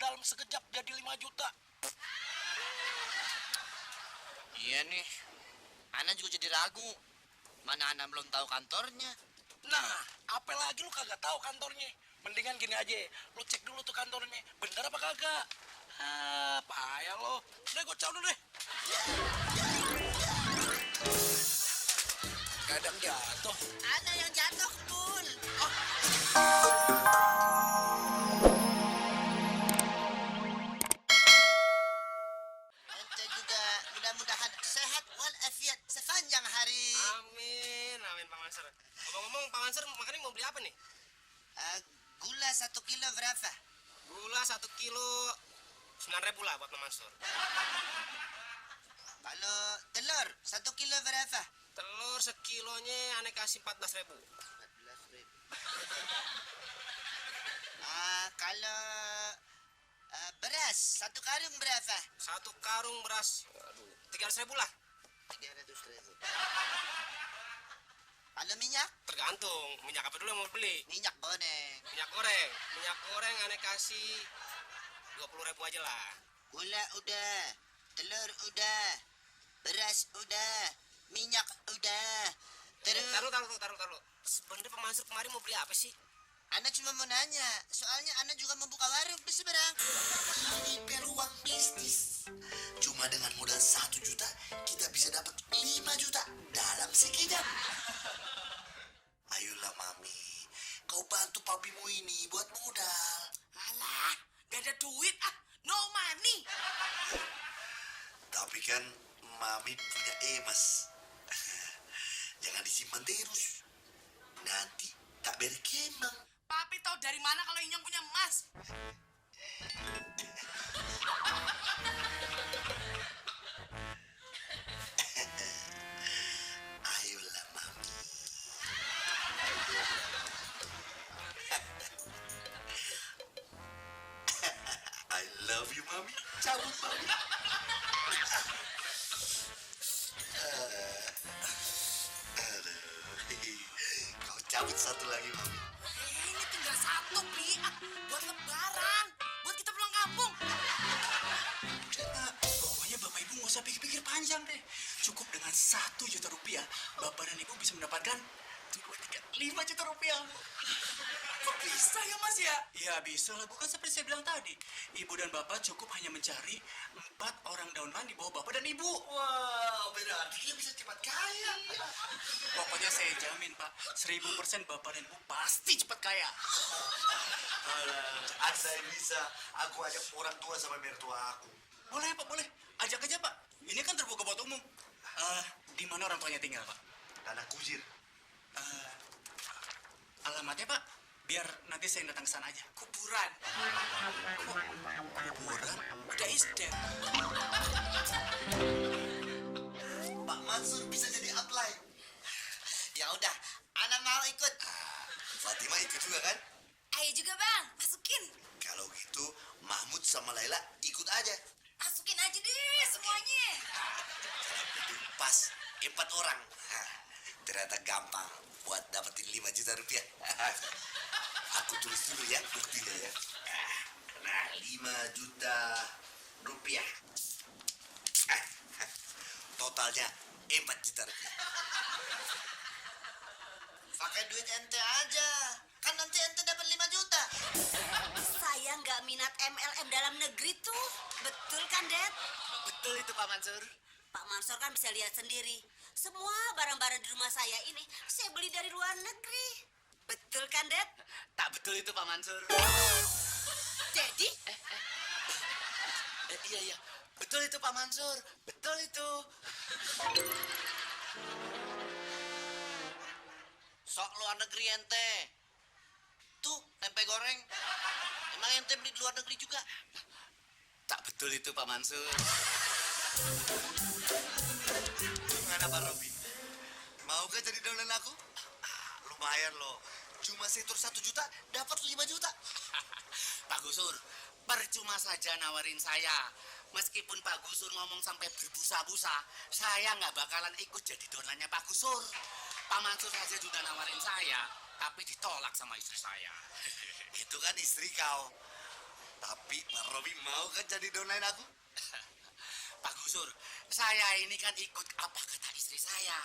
dalam sekejap jadi 5 juta. Iya nih, Ana juga jadi ragu. Mana Ana belum tahu kantornya. Nah, apa lagi lu kagak tahu kantornya? Mendingan gini aja, lu cek dulu tuh kantornya, bener apa kagak? Payah lo. Udah gue caw dulu deh. Kadang jatuh. Ada yang jatuh, Bun. Ente juga mudah-mudahan sehat walafiat sepanjang hari. Amin, amin Pak Mansur. Ngomong-ngomong, Pak Mansur makanya mau beli apa nih? Gula 1 kilo berapa? Gula 1 kilo 9.000 lah buat Pak Mansur. Kalau telur 1 kilo berapa? Telur sekilonya aneh kasih 14.000. 14.000. Kalau beras 1 karung berapa? 1 karung beras, 300.000 lah. 300.000. Kalau minyak? Tergantung, minyak apa dulu yang mau beli? Minyak boneng. Minyak goreng aneh kasih 20.000 aja lah. Gula udah, telur udah, beras udah, minyak udah. Terus Taruh. Sebenarnya Pak Mansur kemarin mau beli apa sih? Ana cuma mau nanya, soalnya Ana juga mau buka warung di seberang. Ini peluang bisnis. Cuma dengan modal 1 juta, kita bisa dapat 5 juta dalam sekejap. Ayolah Mami, kau bantu papimu ini buat modal. Alah, gak ada duit no money. Tapi kan Mami punya emas. Jangan disimpan terus. Nanti tak berkembang. Papi tahu dari mana kalau Inyong punya emas? Ayolah Mami. I love you Mami. Cabut Mami. Aduh. Kau cabut satu lagi Mami. Ini tinggal 1 Pi, buat lebaran, buat kita pulang kampung. Pokoknya Bapak Ibu nggak usah pikir-pikir panjang deh. Cukup dengan 1 juta rupiah, Bapak dan Ibu bisa mendapatkan 5 juta rupiah. Kok bisa ya Mas ya? Ya bisa lah, bukan seperti saya bilang tadi. Ibu dan Bapak cukup hanya mencari 4 orang daunan di bawah Bapak dan Ibu. Wow, berarti kita bisa cepat kaya. Pokoknya saya jamin Pak, 1000% Bapak dan Ibu pasti cepat kaya. Andai bisa, aku ajak orang tua sama mertua aku. Boleh Pak, boleh. Ajak aja Pak. Ini kan terbuka buat umum. Di mana orang tuanya tinggal Pak? Tanah Kuzir. Alamatnya Pak, biar nanti saya datang ke sana aja. Kuburan. Kuburan? Udah isdet. Pak Mansur bisa jadi apply. Ya udah, Ana mau ikut. Fatima ikut juga kan? Ayo juga bang, masukin. Kalau gitu, Mahmud sama Laila ikut aja. Masukin aja deh semuanya. Itu pas 4 orang. Ternyata gampang buat dapetin 5 juta rupiah. Aku tulis dulu ya buktinya ya. Nah, 5 juta rupiah. Totalnya 4 juta rupiah. Pakai duit ente aja. Kan nanti ente dapat 5 juta. Saya nggak minat MLM dalam negeri tuh. Betul kan, Dad? Betul itu Pak Mansur. Pak Mansur kan bisa lihat sendiri. Semua barang-barang di rumah saya ini saya beli dari luar negeri. Betul kan, Dad? Tak betul itu Pak Mansur. Jadi, Iya. Betul itu Pak Mansur. Betul itu. Sok luar negeri ente. Tuh, tempe goreng. Emang ente beli di luar negeri juga? Tak betul itu Pak Mansur. Gimana Pak Robi? Mau gak jadi daunan aku? Lumayan loh. Cuma setor 1 juta, dapat 5 juta. Pak Gusur, percuma saja nawarin saya. Meskipun Pak Gusur ngomong sampai berbusa-busa, saya nggak bakalan ikut jadi donannya Pak Gusur. Pak Mansur saja juga nawarin saya, tapi ditolak sama istri saya. Itu kan istri kau. Tapi Pak Robi mau kan jadi downline aku? Pak Gusur, saya ini kan ikut apa kata istri saya.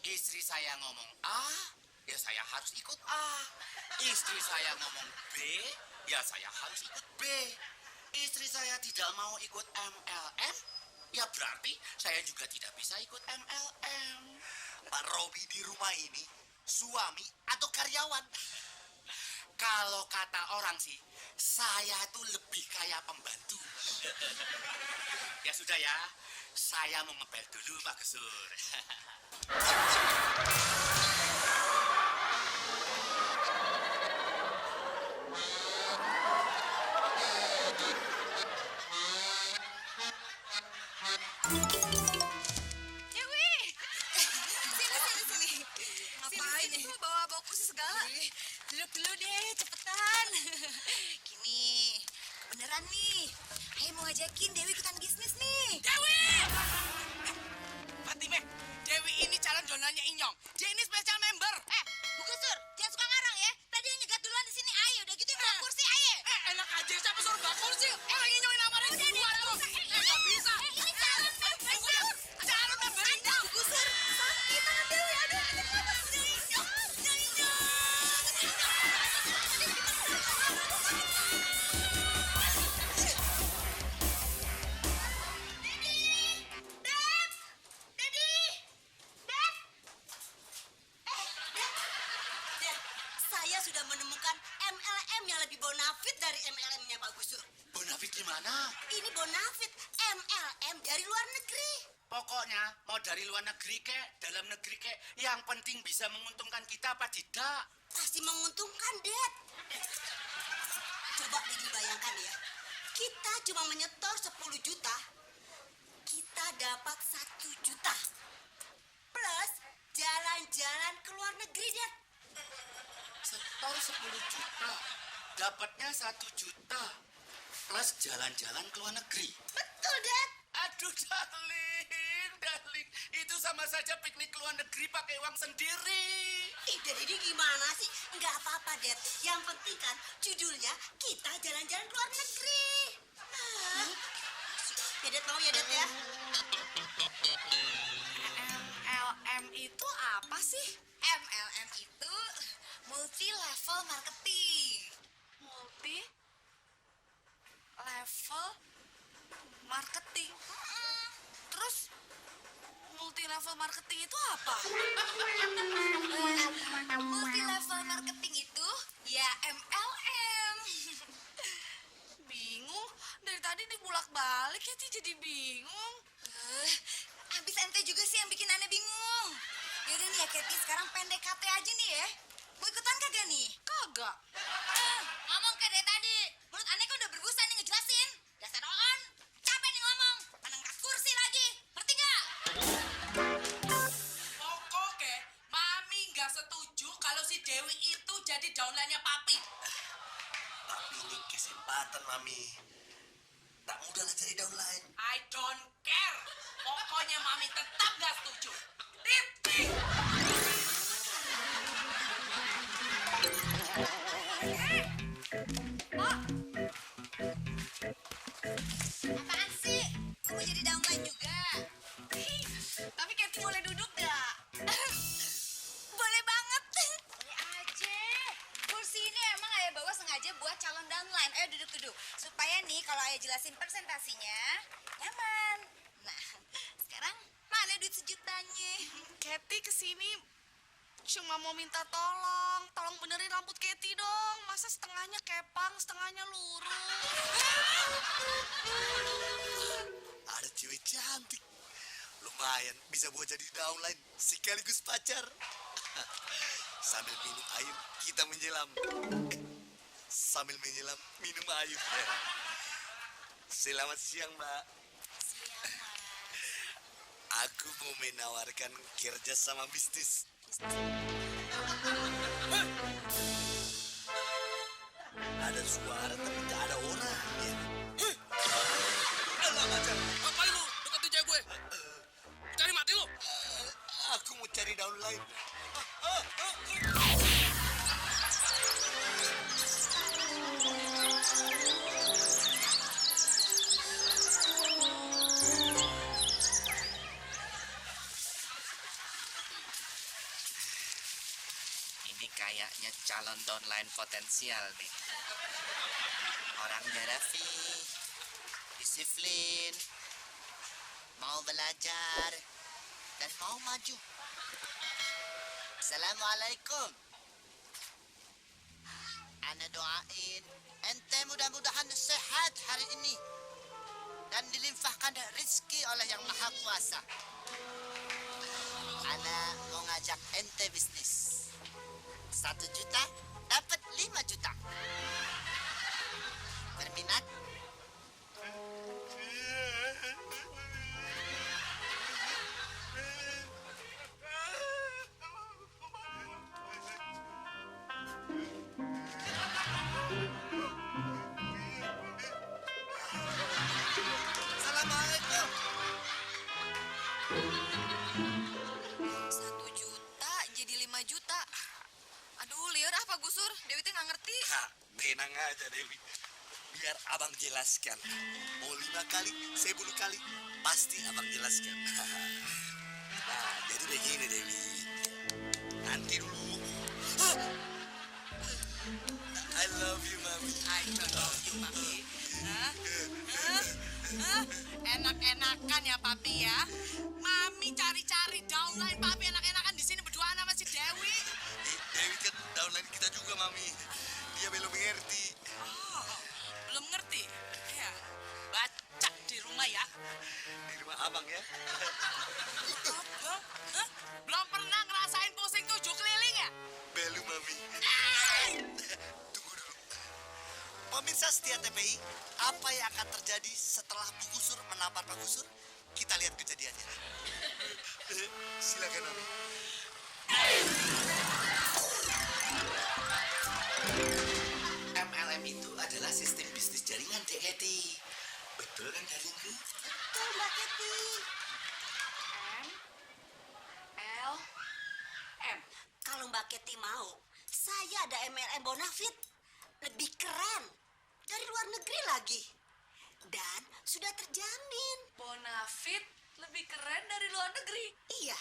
Istri saya ngomong A, ya saya harus ikut A. Istri saya ngomong B, ya saya harus ikut B. Istri saya tidak mau ikut MLM, ya berarti saya juga tidak bisa ikut MLM. Pak Robi di rumah ini suami atau karyawan? Kalau kata orang sih, saya tuh lebih kayak pembantu. Ya sudah ya, saya mau ngepel dulu Pak Gusur. Dewi! Sini. Ngapain tuh bawa kursi segala? Duduk dulu deh, cepetan. Gini, beneran nih. Ayo mau ngajakin Dewi ikutan bisnis nih. Dewi! Fatime, Dewi ini calon donannya Inyong. Dia ini special member. Bu Gusur, jangan suka ngarang ya. Tadi yang nyegat duluan di sini Ayo, udah gitu yang bawa kursi Ayo. Enak aja siapa suruh bawa kursi? Orang Inyong yang namarin Udah deh, gua nggak tuh. usah. Nggak bisa. Ini calon member. Calon member Inyong. Bu Gusur, sakit tangan Dewi. Aduh, kenapa? Dan saya sudah menemukan MLM yang lebih bonafit dari MLM-nya Pak Gusur. Bonafit gimana? Ini bonafit MLM dari luar negeri. Pokoknya mau dari luar negeri kek, dalam negeri kek, yang penting bisa menguntungkan kita apa tidak? Pasti menguntungkan, Dad. Coba dibayangkan ya. Kita cuma menyetor 10 juta. Kita dapat 1 juta. Plus jalan-jalan ke luar negeri, Dad. Setor 10 juta, dapatnya 1 juta. Plus jalan-jalan ke luar negeri. Betul, Dad. Aduh, darling. Itu sama saja piknik ke luar negeri pakai uang sendiri. Dad, ini gimana sih? Nggak apa-apa, Dad. Yang penting kan judulnya kita jalan-jalan ke luar negeri. Ya, Dad mau ya, Dad ya? MLM itu apa sih? MLM itu multi level marketing. Multi level marketing. Terus multi level marketing itu apa? Multi level marketing itu ya MLM. Bingung, dari tadi dibulak-balik ya jadi bingung. Abis ente juga sih yang bikin aneh bingung. Yaudah nih ya Keti, sekarang PDKT aja nih ya. Mau ikutan kagak nih? Kagak. Ngomong kayak dari tadi. Mulut aneh kan udah berbusa nih ngejelasin. Dasar on. Capek nih ngomong. Penengkas kursi lagi. Ngerti nggak? Pokoknya Mami nggak setuju kalau si Dewi itu jadi downline-nya Papi. Tapi ini kesempatan, Mami. Tak mudah lah cari downline. I don't care. Pokoknya Mami tetap nggak setuju. Titik. Apaan sih? Lu mau jadi downline juga? Tapi Keti boleh duduk nggak? Boleh banget. Boleh aja. Kursi ini emang Ayah bawa sengaja buat calon downline. Ayo duduk-duduk. Supaya nih kalau Ayah jelasin presentasinya nyaman. Nah, sekarang mana duit sejutanya? Keti kesini cuma mau minta tolong benerin rambut Keti dong. Masa setengahnya kepang, setengahnya lurus. Ada cewek cantik. Lumayan bisa buat jadi downline sekaligus pacar. Sambil minum air kita menyelam. Sambil menyelam minum air. Selamat siang, Mbak. Aku mau menawarkan kerja sama bisnis. Ada suara tapi tak ada orang. Ya. Alah macam. Ngapain lu deketin cewek gue? Cari mati lu. Aku mau cari downline. Ini kayaknya calon downline potensial nih. Orangnya Raffi, disiplin, mau belajar, dan mau maju. Assalamualaikum. Ana doain ente mudah-mudahan sehat hari ini dan dilimpahkan rezeki oleh Yang Maha Kuasa. Ana mau ngajak ente bisnis. 1 juta dapat 5 juta. Berminat? Assalamualaikum. 1 juta jadi 5 juta. Aduh, liar apa Gusur? Dewi teh nggak ngerti. Tenang aja Dewi. Biar abang jelaskan. Mau 5 kali, 10 kali, pasti abang jelaskan. Nah, jadi begini Dewi. Nanti dulu. I love you, Mami. I love you, Papi. Enak-enakan ya, Papi ya. Mami cari-cari downline Papi enak-enakan di sini berduaan sama si Dewi. Dewi kan downline kita juga, Mami. Dia belum mengerti. Oh, belum ngerti? Ya, baca di rumah ya. Di rumah abang ya. Abang, belum pernah ngerasain pusing 7 keliling ya? Belum, Mami. Tunggu dulu. Pemirsa setia TPI, apa yang akan terjadi setelah Bu Gusur menampar Pak Gusur? Kita lihat kejadiannya. Silakan, Mami. MLM itu adalah sistem bisnis jaringan, Dek Eti. Betul kan, Darlingku? Betul, Mbak Keti. M. Kalau Mbak Keti mau, saya ada MLM Bonafit. Lebih keren. Dari luar negeri lagi. Dan sudah terjamin. Bonafit lebih keren dari luar negeri. Iya.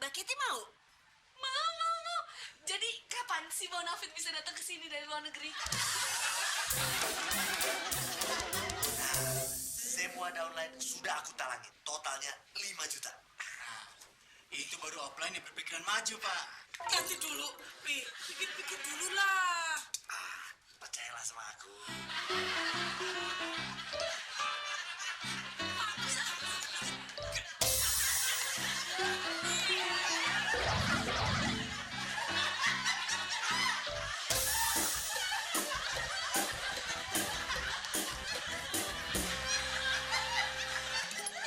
Mbak Keti mau? Mau. Jadi kapan si Bonafit bisa datang ke sini dari luar negeri? Semua downline sudah aku talangin. Totalnya 5 juta. Itu baru offline yang berpikiran maju, Pak. Nanti dulu, Pi. Pikir-pikir dulu lah. Percayalah sama aku.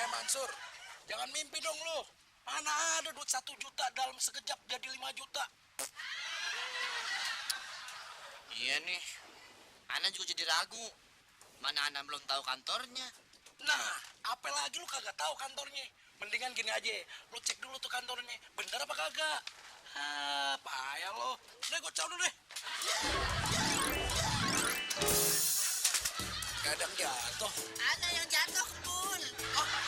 Mansur, jangan mimpi dong lu. Mana ada duit 1 juta dalam sekejap jadi 5 juta. Iya nih. Ana juga jadi ragu. Mana Ana belum tahu kantornya. Nah, apa lagi lu kagak tahu kantornya? Mendingan gini aja, lu cek dulu tuh kantornya, bener apa kagak? Payah lo. Udah gue cabut dulu deh. Kadang jatuh. Ada yang jatuh, Bun. Ah,